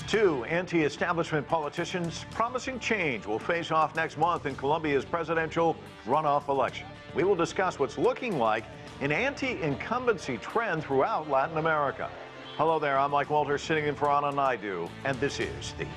Two anti-establishment politicians promising change will face off next month in Colombia's presidential runoff election. We will discuss what's looking like an anti-incumbency trend throughout Latin America. Hello there, I'm Mike Walter, sitting in for Ana Naidu, and this is The Heat.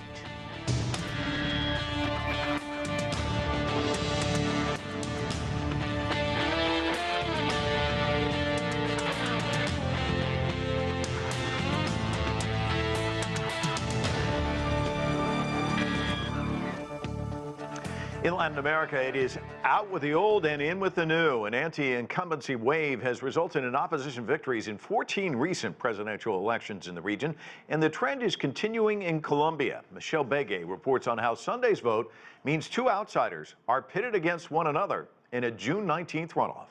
In Latin America, it is out with the old and in with the new. An anti-incumbency wave has resulted in opposition victories in 14 recent presidential elections in the region, and the trend is continuing in Colombia. Michelle Begue reports on how Sunday's vote means two outsiders are pitted against one another in a June 19th runoff.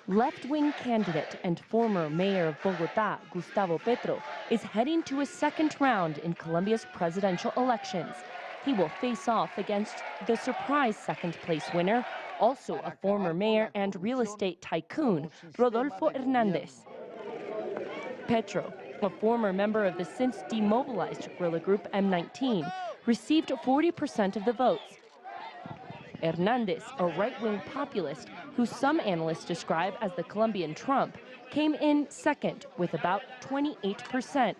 Left-wing candidate and former mayor of Bogotá, Gustavo Petro, is heading to a second round in Colombia's presidential elections. He will face off against the surprise second-place winner, also a former mayor and real estate tycoon, Rodolfo Hernández. Petro, a former member of the since demobilized guerrilla group M19, received 40% of the votes. Hernández, a right-wing populist who some analysts describe as the Colombian Trump, came in second with about 28%.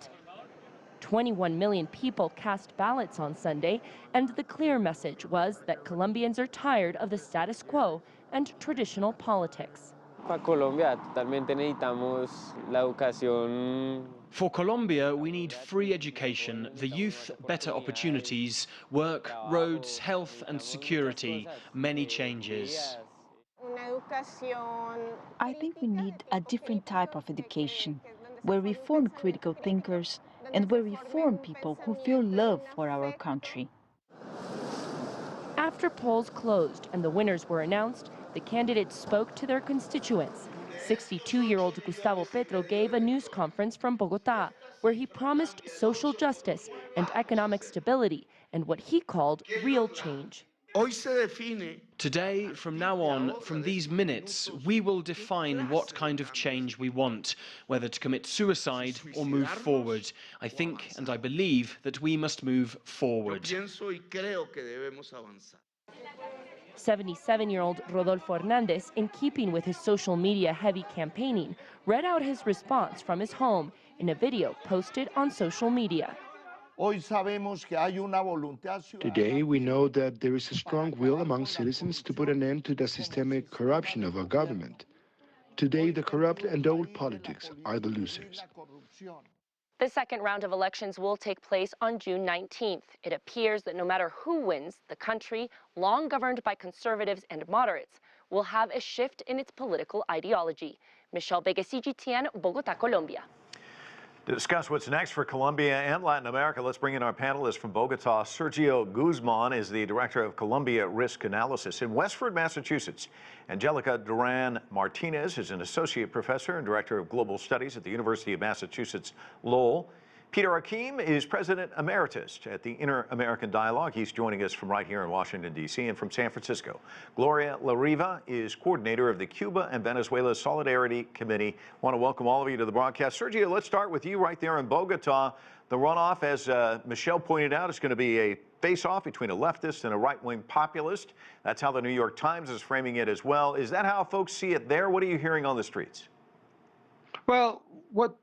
21 million people cast ballots on Sunday, and the clear message was that Colombians are tired of the status quo and traditional politics. Para Colombia, totalmente necesitamos la educación. For Colombia, we need free education, the youth better opportunities, work, roads, health and security, many changes. I think we need a different type of education, where we form critical thinkers and where we form people who feel love for our country. After polls closed and the winners were announced, the candidates spoke to their constituents. 62-year-old Gustavo Petro gave a news conference from Bogotá, where he promised social justice and economic stability and what he called real change. Today, from now on, from these minutes, we will define what kind of change we want, whether to commit suicide or move forward. I think and I believe that we must move forward. 77-year-old Rodolfo Hernández, in keeping with his social media-heavy campaigning, read out his response from his home in a video posted on social media. Today, we know that there is a strong will among citizens to put an end to the systemic corruption of our government. Today, the corrupt and old politics are the losers. The second round of elections will take place on June 19th. It appears that no matter who wins, the country, long governed by conservatives and moderates, will have a shift in its political ideology. Michelle Begue, CGTN, Bogotá, Colombia. To discuss what's next for Colombia and Latin America, let's bring in our panelist from Bogotá. Sergio Guzman is the director of Colombia Risk Analysis in Westford, Massachusetts. Angelica Duran Martinez is an associate professor and director of global studies at the University of Massachusetts Lowell. Peter Hakim is president emeritus at the Inter-American Dialogue. He's joining us from right here in Washington, D.C. and from San Francisco. Gloria La Riva is coordinator of the Cuba and Venezuela Solidarity Committee. I want to welcome all of you to the broadcast. Sergio, let's start with you right there in Bogotá. The runoff, as Michelle pointed out, is going to be a face-off between a leftist and a right-wing populist. That's how the New York Times is framing it as well. Is that how folks see it there? What are you hearing on the streets? Well, what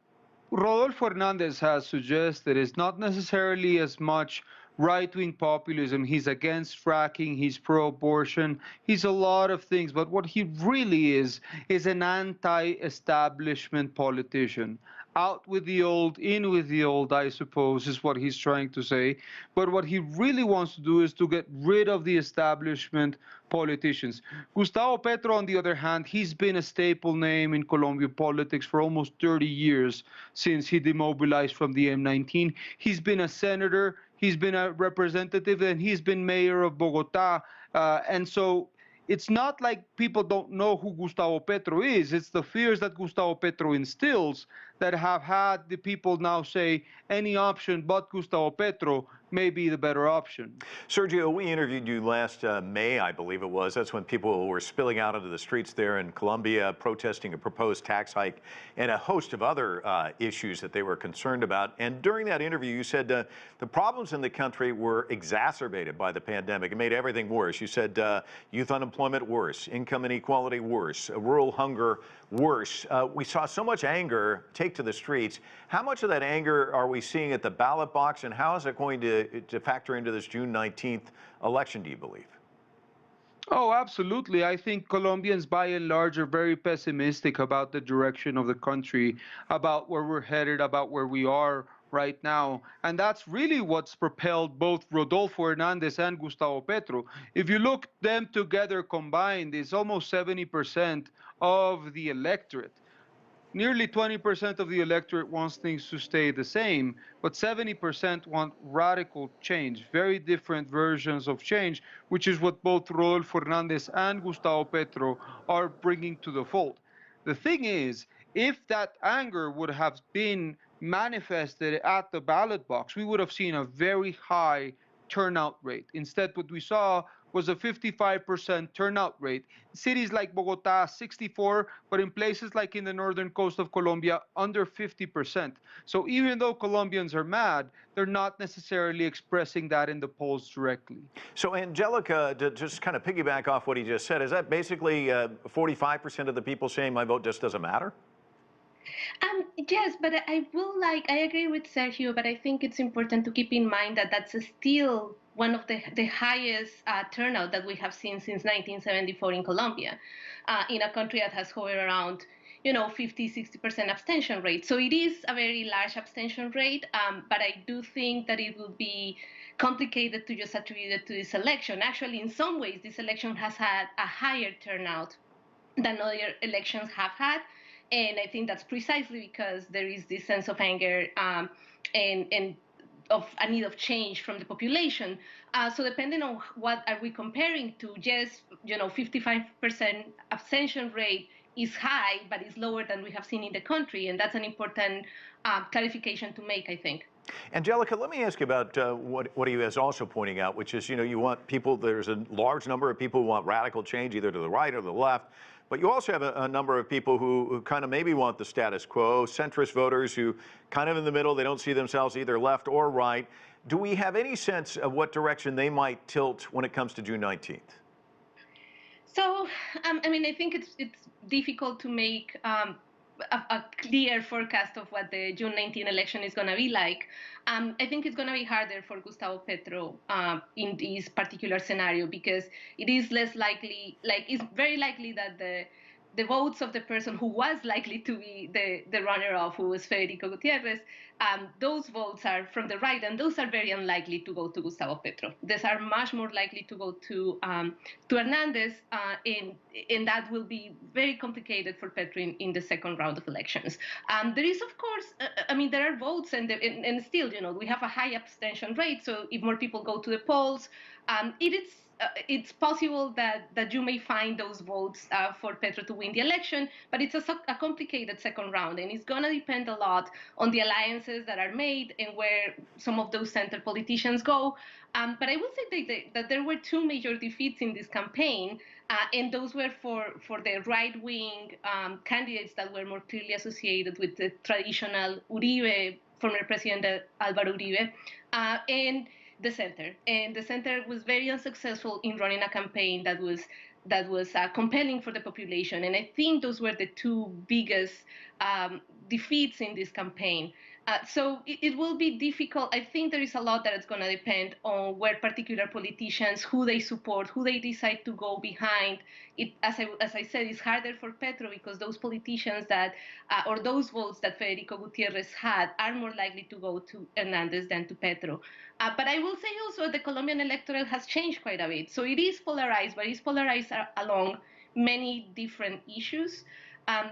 Rodolfo Hernández has suggested is not necessarily as much right-wing populism. He's against fracking, he's pro-abortion, he's a lot of things, but what he really is an anti-establishment politician. Out with the old, in with the old, I suppose, is what he's trying to say. But what he really wants to do is to get rid of the establishment politicians. Gustavo Petro, on the other hand, he's been a staple name in Colombian politics for almost 30 years since he demobilized from the M19. He's been a senator, he's been a representative, and he's been mayor of Bogotá. And so it's not like people don't know who Gustavo Petro is. It's the fears that Gustavo Petro instills that have had the people now say any option but Gustavo Petro may be the better option. Sergio, we interviewed you last May, I believe it was. That's when people were spilling out into the streets there in Colombia, protesting a proposed tax hike and a host of other issues that they were concerned about. And during that interview, you said the problems in the country were exacerbated by the pandemic. It made everything worse. You said youth unemployment worse, income inequality worse, rural hunger worse. We saw so much anger take to the streets. How much of that anger are we seeing at the ballot box, and how is it going to factor into this June 19th election, do you believe? Oh, absolutely. I think Colombians by and large are very pessimistic about the direction of the country, about where we're headed, about where we are right now. And that's really what's propelled both Rodolfo Hernandez and Gustavo Petro. If you look them together combined, it's almost 70% of the electorate. Nearly 20% of the electorate wants things to stay the same, but 70% want radical change, very different versions of change, which is what both Rodolfo Hernandez and Gustavo Petro are bringing to the fold. The thing is, if that anger would have been manifested at the ballot box, we would have seen a very high turnout rate. Instead, what we saw was a 55% turnout rate. Cities like Bogota, 64, but in places like in the northern coast of Colombia, under 50%. So even though Colombians are mad, they're not necessarily expressing that in the polls directly. So Angelica, to just kind of piggyback off what he just said, is that basically 45% of the people saying my vote just doesn't matter? Yes, but I agree with Sergio, but I think it's important to keep in mind that that's still one of the highest turnout that we have seen since 1974 in Colombia, in a country that has hovered around, 50, 60% abstention rate. So it is a very large abstention rate, but I do think that it will be complicated to just attribute it to this election. Actually, in some ways, this election has had a higher turnout than other elections have had. And I think that's precisely because there is this sense of anger and of a need of change from the population. So depending on what are we comparing to, yes, 55% abstention rate is high, but it's lower than we have seen in the country. And that's an important clarification to make, I think. Angelica, let me ask you about what he was also pointing out, which is, you want people, there's a large number of people who want radical change, either to the right or the left. But you also have a number of people who kind of maybe want the status quo, centrist voters who kind of in the middle, they don't see themselves either left or right. Do we have any sense of what direction they might tilt when it comes to June 19th? So, I think it's difficult to make a clear forecast of what the June 19 election is going to be like. I think it's going to be harder for Gustavo Petro in this particular scenario because it is less likely, it's very likely that the votes of the person who was likely to be the runner-up, who was Federico Gutierrez, those votes are from the right, and those are very unlikely to go to Gustavo Petro. These are much more likely to go to Hernandez, and that will be very complicated for Petro in the second round of elections. There is, of course, there are votes, and still, we have a high abstention rate, so if more people go to the polls, it's possible that you may find those votes for Petro to win the election, but it's a complicated second round, and it's going to depend a lot on the alliances that are made and where some of those center politicians go. But I will say that there were two major defeats in this campaign, and those were for the right-wing candidates that were more clearly associated with the traditional Uribe, former President Álvaro Uribe, and the center. And the center was very unsuccessful in running a campaign that was compelling for the population. And I think those were the two biggest defeats in this campaign. So it will be difficult. I think there is a lot that is going to depend on where particular politicians, who they support, who they decide to go behind. As I said, it's harder for Petro because those politicians or those votes that Federico Gutierrez had are more likely to go to Hernandez than to Petro. But I will say also the Colombian electorate has changed quite a bit. So it is polarized, but it's polarized along many different issues.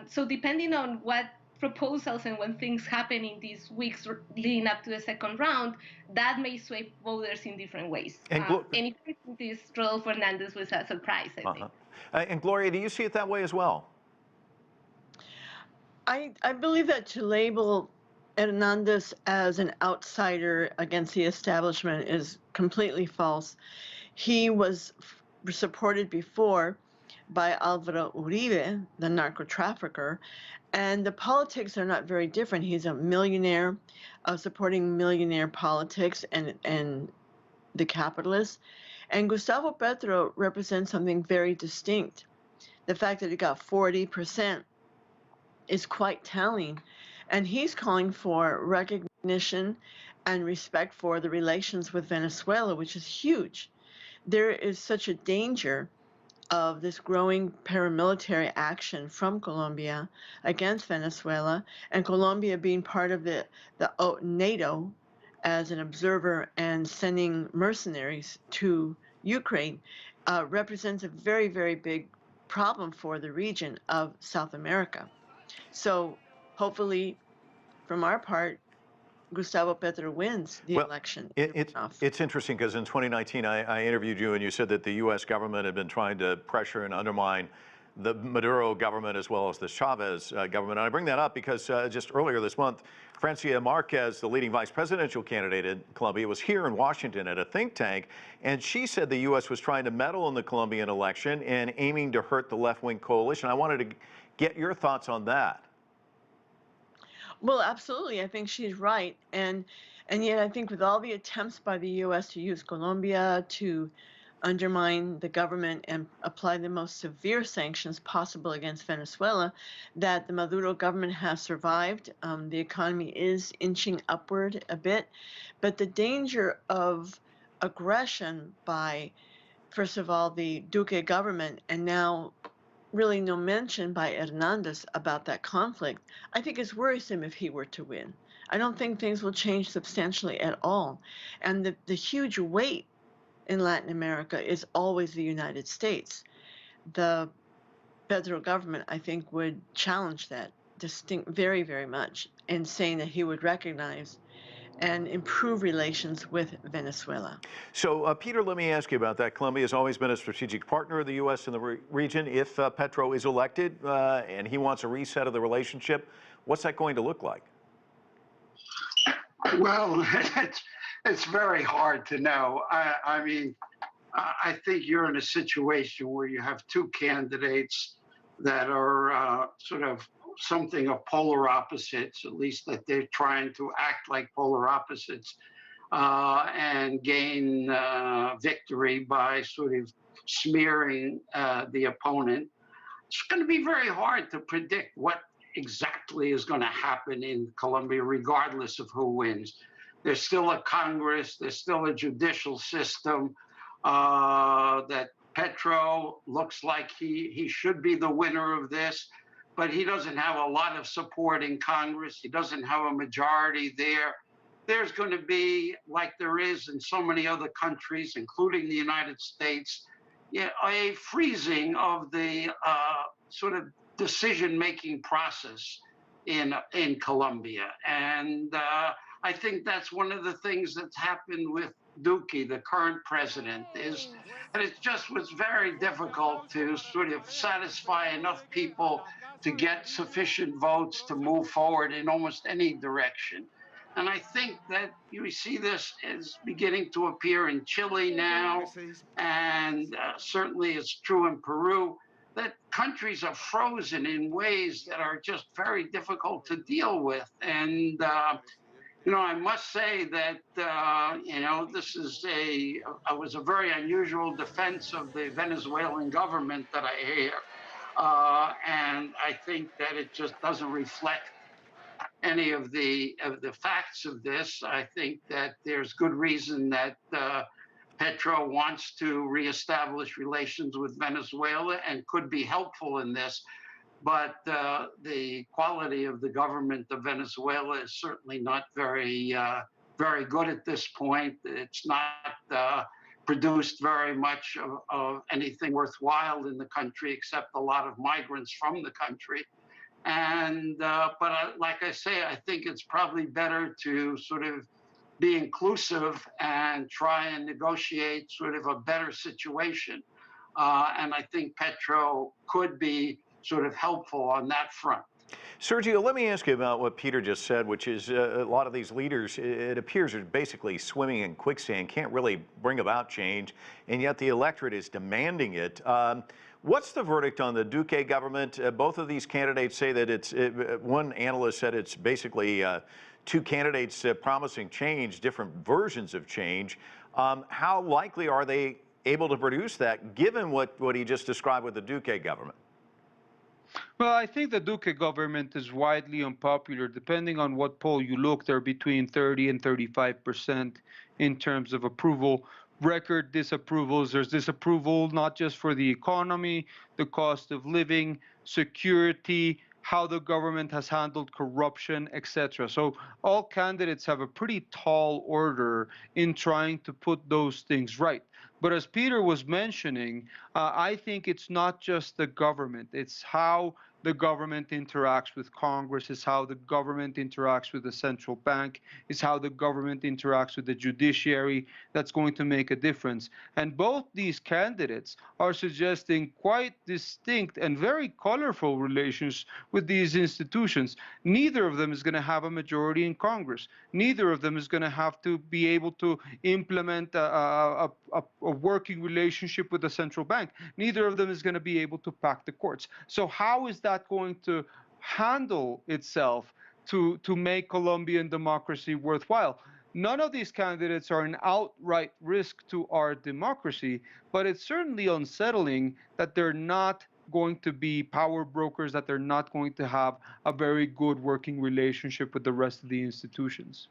So depending on what proposals and when things happen in these weeks leading up to the second round, that may sway voters in different ways. And if this Rodolfo Hernandez was a surprise, I think. And Gloria, do you see it that way as well? I believe that to label Hernandez as an outsider against the establishment is completely false. He was supported before by Alvaro Uribe, the narco trafficker, and the politics are not very different. He's a millionaire, supporting millionaire politics and the capitalists. And Gustavo Petro represents something very distinct. The fact that he got 40% is quite telling. And he's calling for recognition and respect for the relations with Venezuela, which is huge. There is such a danger of this growing paramilitary action from Colombia against Venezuela, and Colombia being part of the NATO as an observer and sending mercenaries to Ukraine represents a very, very big problem for the region of South America. So hopefully, from our part, Gustavo Petro wins the election. It's interesting because in 2019, I interviewed you and you said that the U.S. government had been trying to pressure and undermine the Maduro government as well as the Chavez government. And I bring that up because just earlier this month, Francia Marquez, the leading vice presidential candidate in Colombia, was here in Washington at a think tank, and she said the U.S. was trying to meddle in the Colombian election and aiming to hurt the left-wing coalition. I wanted to get your thoughts on that. Well, absolutely. I think she's right. And yet I think with all the attempts by the US to use Colombia to undermine the government and apply the most severe sanctions possible against Venezuela, that the Maduro government has survived. The economy is inching upward a bit, but the danger of aggression by, first of all, the Duque government, and now really no mention by Hernandez about that conflict, I think is worrisome if he were to win. I don't think things will change substantially at all. And the huge weight in Latin America is always the United States. The federal government, I think, would challenge that very, very much in saying that he would recognize and improve relations with Venezuela. So, Peter, let me ask you about that. Colombia has always been a strategic partner of the U.S. in the region. If Petro is elected and he wants a reset of the relationship, what's that going to look like? Well, it's very hard to know. I mean, I think you're in a situation where you have two candidates that are sort of something of polar opposites, at least that they're trying to act like polar opposites and gain victory by sort of smearing the opponent. It's going to be very hard to predict what exactly is going to happen in Colombia, regardless of who wins. There's still a Congress, there's still a judicial system that Petro looks like he should be the winner of this, but he doesn't have a lot of support in Congress. He doesn't have a majority there. There's going to be, like there is in so many other countries, including the United States, a freezing of the sort of decision-making process in Colombia. And I think that's one of the things that's happened with Duque, the current president, is that it just was very difficult to sort of satisfy enough people to get sufficient votes to move forward in almost any direction. And I think that you see this is beginning to appear in Chile now, and certainly it's true in Peru, that countries are frozen in ways that are just very difficult to deal with. And I must say that, this is was a very unusual defense of the Venezuelan government that I hear. And I think that it just doesn't reflect any of the facts of this. I think that there's good reason that Petro wants to reestablish relations with Venezuela and could be helpful in this. But the quality of the government of Venezuela is certainly not very good at this point. It's not produced very much of anything worthwhile in the country, except a lot of migrants from the country. And but like I say, I think it's probably better to sort of be inclusive and try and negotiate sort of a better situation. And I think Petro could be sort of helpful on that front. Sergio, let me ask you about what Peter just said, which is a lot of these leaders, it appears, are basically swimming in quicksand, can't really bring about change, and yet the electorate is demanding it. What's the verdict on the Duque government? Both of these candidates say that one analyst said it's basically two candidates promising change, different versions of change. How likely are they able to produce that, given what he just described with the Duque government? Well, I think the Duque government is widely unpopular. Depending on what poll you look, they're between 30 and 35% in terms of approval. Record disapprovals. There's disapproval not just for the economy, the cost of living, security, how the government has handled corruption, etc. So all candidates have a pretty tall order in trying to put those things right. But as Peter was mentioning, I think it's not just the government. It's how the government interacts with Congress, it's how the government interacts with the central bank, it's how the government interacts with the judiciary that's going to make a difference. And both these candidates are suggesting quite distinct and very colorful relations with these institutions. Neither of them is going to have a majority in Congress. Neither of them is going to have to be able to implement a working relationship with the central bank. Neither of them is going to be able to pack the courts. So how is that going to handle itself to make Colombian democracy worthwhile? None of these candidates are an outright risk to our democracy, but it's certainly unsettling that they're not going to be power brokers, that they're not going to have a very good working relationship with the rest of the institutions.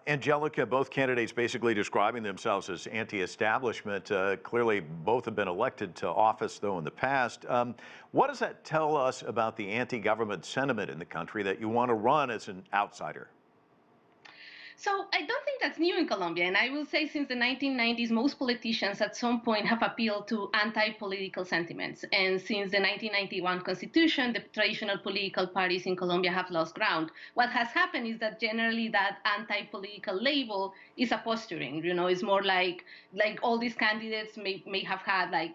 Angelica, both candidates basically describing themselves as anti-establishment. Clearly, both have been elected to office, though, in the past. What does that tell us about the anti-government sentiment in the country that you want to run as an outsider? So I don't think that's new in Colombia. And I will say since the 1990s, most politicians at some point have appealed to anti-political sentiments. And since the 1991 constitution, the traditional political parties in Colombia have lost ground. What has happened is that generally that anti-political label is a posturing. You know, it's more like all these candidates may have had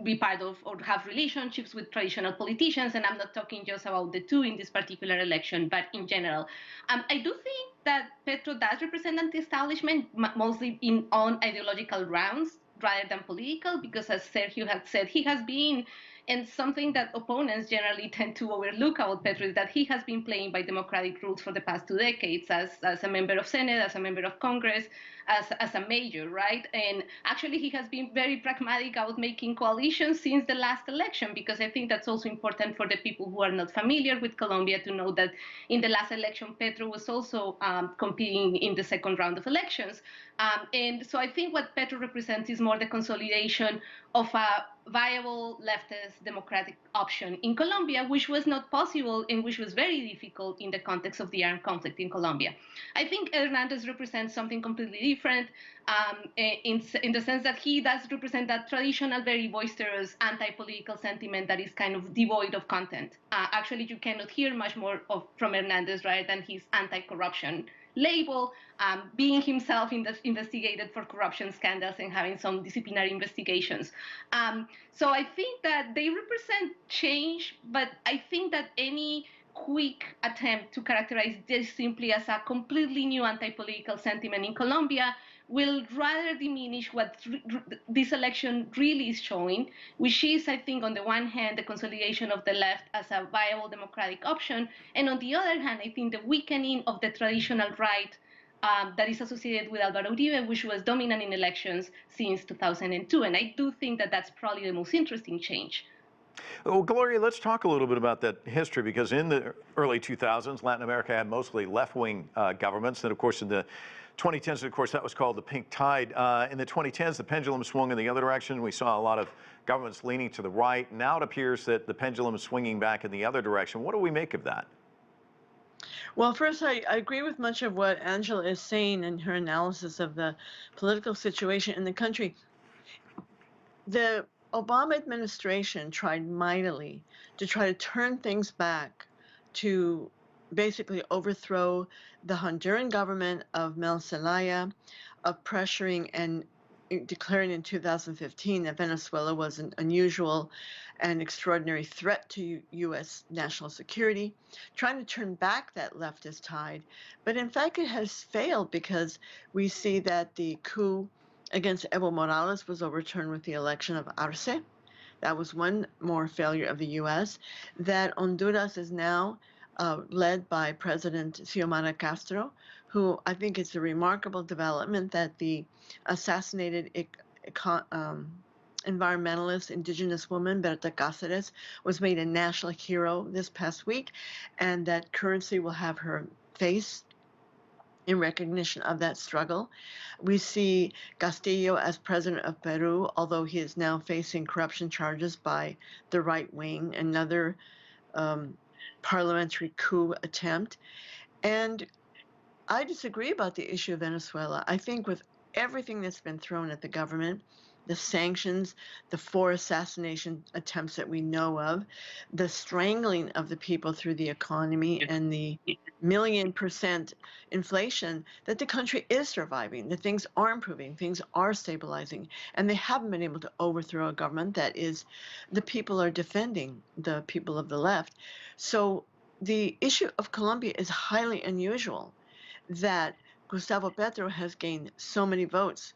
be part of or have relationships with traditional politicians. And I'm not talking just about the two in this particular election, but in general. I do think that Petro does represent anti-establishment, mostly on ideological grounds rather than political, because as Sergio had said, he has been, and something that opponents generally tend to overlook about Petro is that he has been playing by democratic rules for the past 2 decades as a member of Senate, as a member of Congress, as a mayor, right? And actually he has been very pragmatic about making coalitions since the last election, because I think that's also important for the people who are not familiar with Colombia to know that in the last election, Petro was also competing in the second round of elections. And so I think what Petro represents is more the consolidation of a viable leftist democratic option in Colombia, which was not possible and which was very difficult in the context of the armed conflict in Colombia. I think Hernandez represents something completely different in the sense that he does represent that traditional, very boisterous anti-political sentiment that is kind of devoid of content. Actually, you cannot hear much more from Hernandez rather than his anti-corruption label, being himself investigated for corruption scandals and having some disciplinary investigations. So I think that they represent change, but I think that any quick attempt to characterize this simply as a completely new anti-political sentiment in Colombia will rather diminish what this election really is showing, which is, I think, on the one hand, the consolidation of the left as a viable democratic option, and on the other hand, I think the weakening of the traditional right that is associated with Álvaro Uribe, which was dominant in elections since 2002. And I do think that that's probably the most interesting change. Well, Gloria, let's talk a little bit about that history, because in the early 2000s, Latin America had mostly left-wing governments. Then, of course, in the 2010s, of course, that was called the pink tide. In the 2010s, the pendulum swung in the other direction. We saw a lot of governments leaning to the right. Now it appears that the pendulum is swinging back in the other direction. What do we make of that? Well, first, I agree with much of what Angela is saying in her analysis of the political situation in the country. The Obama administration tried mightily to try to turn things back to basically overthrow the Honduran government of Mel Zelaya, of pressuring and declaring in 2015 that Venezuela was an unusual and extraordinary threat to U.S. national security, trying to turn back that leftist tide. But in fact, it has failed because we see that the coup against Evo Morales was overturned with the election of Arce. That was one more failure of the U.S. That Honduras is now led by President Xiomara Castro, who I think it's a remarkable development that the assassinated environmentalist indigenous woman Berta Cáceres was made a national hero this past week, and that currency will have her face in recognition of that struggle. We see Castillo as president of Peru, although he is now facing corruption charges by the right wing, another parliamentary coup attempt. And I disagree about the issue of Venezuela. I think with everything that's been thrown at the government, the sanctions, the 4 assassination attempts that we know of, the strangling of the people through the economy, and the 1,000,000% inflation, that the country is surviving, that things are improving, things are stabilizing, and they haven't been able to overthrow a government that is, the people are defending the people of the left. So the issue of Colombia is highly unusual, that Gustavo Petro has gained so many votes,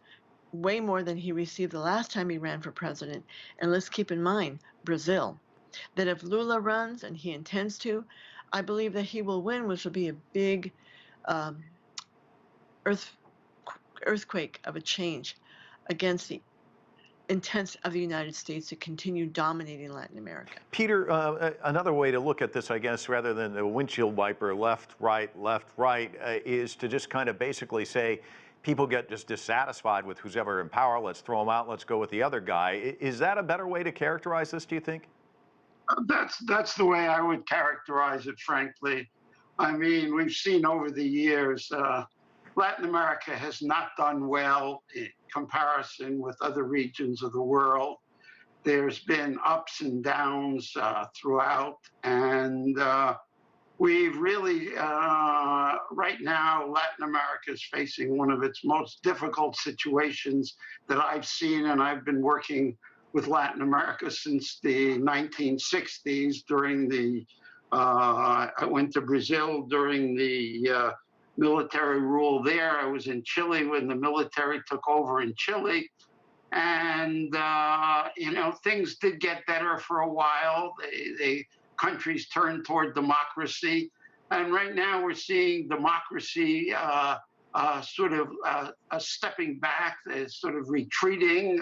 way more than he received the last time he ran for president. And let's keep in mind, Brazil, that if Lula runs, and he intends to, I believe that he will win, which will be a big earthquake of a change against the intent of the United States to continue dominating Latin America. Peter, another way to look at this, I guess, rather than the windshield wiper, left, right, is to just kind of basically say, people get just dissatisfied with who's ever in power. Let's throw them out. Let's go with the other guy. Is that a better way to characterize this, do you think? That's the way I would characterize it, frankly. I mean, we've seen over the years, Latin America has not done well in comparison with other regions of the world. There's been ups and downs throughout, and we've really, right now, Latin America is facing one of its most difficult situations that I've seen, and I've been working with Latin America since the 1960s during the, I went to Brazil during the military rule there. I was in Chile when the military took over in Chile. And, you know, things did get better for a while. Countries turned toward democracy. And right now we're seeing democracy sort of stepping back, sort of retreating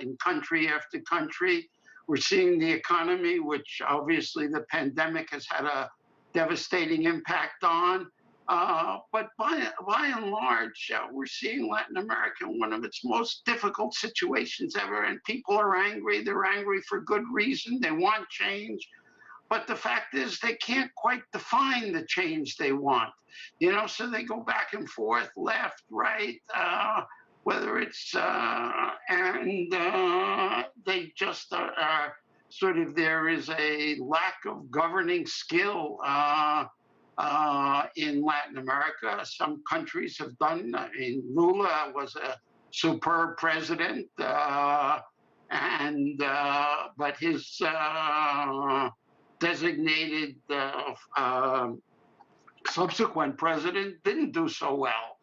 in country after country. We're seeing the economy, which obviously the pandemic has had a devastating impact on. But by and large, we're seeing Latin America in one of its most difficult situations ever, and people are angry. They're angry for good reason. They want change. But the fact is, they can't quite define the change they want. You know, so they go back and forth, left, right, whether it's, and they just are sort of, there is a lack of governing skill in Latin America. Some countries have done, I mean, Lula was a superb president, but his designated subsequent president didn't do so well.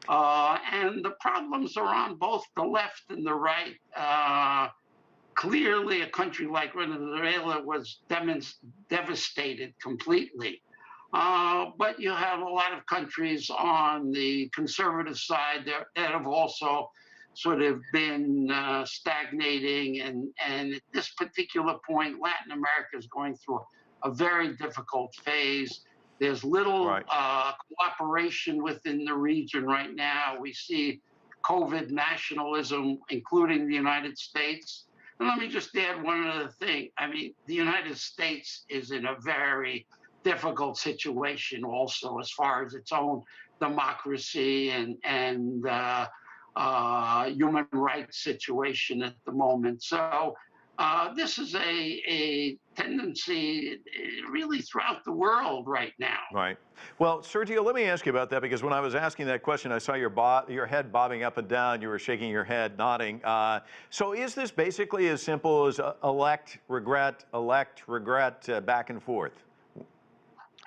And the problems are on both the left and the right. Clearly, a country like Venezuela was devastated completely. But you have a lot of countries on the conservative side that have also sort of been stagnating. And at this particular point, Latin America is going through a very difficult phase. There's little cooperation within the region right now. We see COVID nationalism, including the United States. And let me just add one other thing. I mean, the United States is in a very difficult situation also as far as its own democracy and human rights situation at the moment. So this is a tendency incumbency really throughout the world right now. Right. Well, Sergio, let me ask you about that, because when I was asking that question, I saw your head bobbing up and down. You were shaking your head, nodding. So is this basically as simple as elect, regret, back and forth?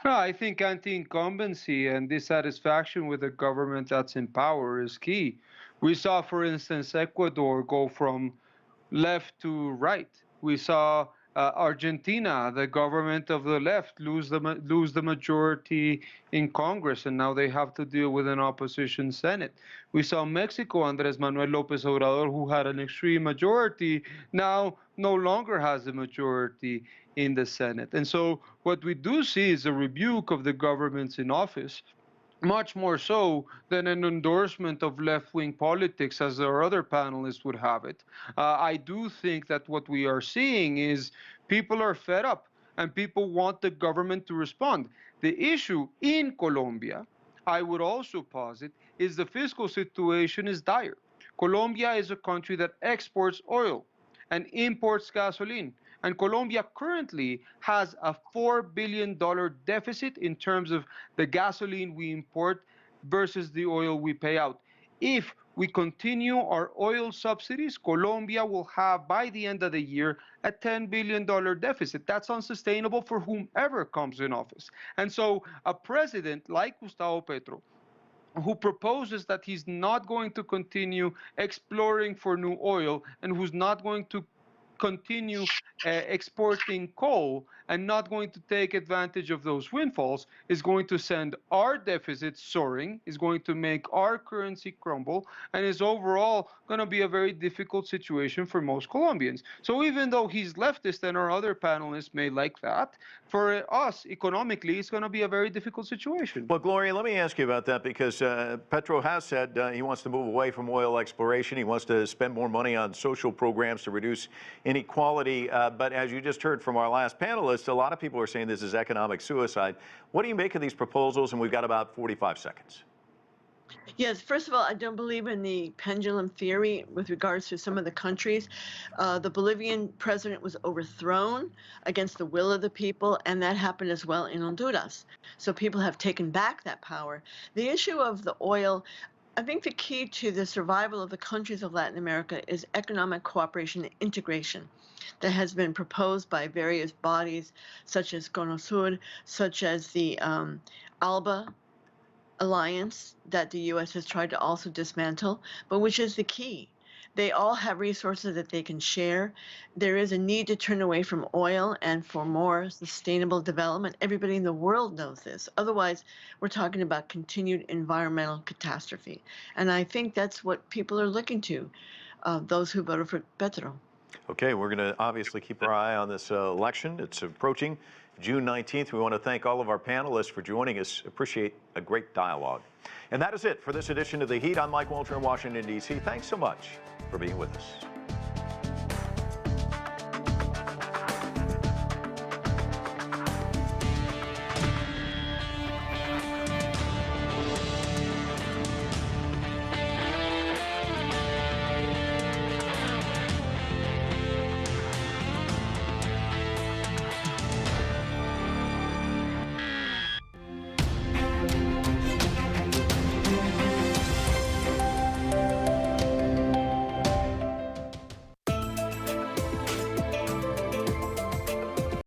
No, I think anti-incumbency and dissatisfaction with the government that's in power is key. We saw, for instance, Ecuador go from left to right. We saw Argentina, the government of the left, lose the majority in Congress, and now they have to deal with an opposition Senate. We saw Mexico, Andrés Manuel López Obrador, who had an extreme majority, now no longer has a majority in the Senate. And so what we do see is a rebuke of the governments in office, much more so than an endorsement of left-wing politics, as our other panelists would have it. I do think that what we are seeing is people are fed up and people want the government to respond. The issue in Colombia, I would also posit, is the fiscal situation is dire. Colombia is a country that exports oil and imports gasoline. And Colombia currently has a $4 billion deficit in terms of the gasoline we import versus the oil we pay out. If we continue our oil subsidies, Colombia will have, by the end of the year, a $10 billion deficit. That's unsustainable for whomever comes in office. And so a president like Gustavo Petro, who proposes that he's not going to continue exploring for new oil and who's not going to continue exporting coal and not going to take advantage of those windfalls, is going to send our deficit soaring, is going to make our currency crumble, and is overall going to be a very difficult situation for most Colombians. So even though he's leftist and our other panelists may like that, for us economically, it's going to be a very difficult situation. Well, Gloria, let me ask you about that, because Petro has said he wants to move away from oil exploration. He wants to spend more money on social programs to reduce inequality. But as you just heard from our last panelist, a lot of people are saying this is economic suicide. What do you make of these proposals? And we've got about 45 seconds. Yes, first of all, I don't believe in the pendulum theory with regards to some of the countries. The Bolivian president was overthrown against the will of the people, and that happened as well in Honduras. So people have taken back that power. The issue of the oil, I think the key to the survival of the countries of Latin America is economic cooperation and integration that has been proposed by various bodies such as CONOSUR, such as the ALBA alliance that the U.S. has tried to also dismantle, but which is the key. They all have resources that they can share. There is a need to turn away from oil and for more sustainable development. Everybody in the world knows this. Otherwise, we're talking about continued environmental catastrophe. And I think that's what people are looking to, those who voted for Petro. Okay, we're going to obviously keep our eye on this election. It's approaching June 19th. We want to thank all of our panelists for joining us. Appreciate a great dialogue. And that is it for this edition of The Heat. I'm Mike Walter in Washington, D.C. Thanks so much for being with us.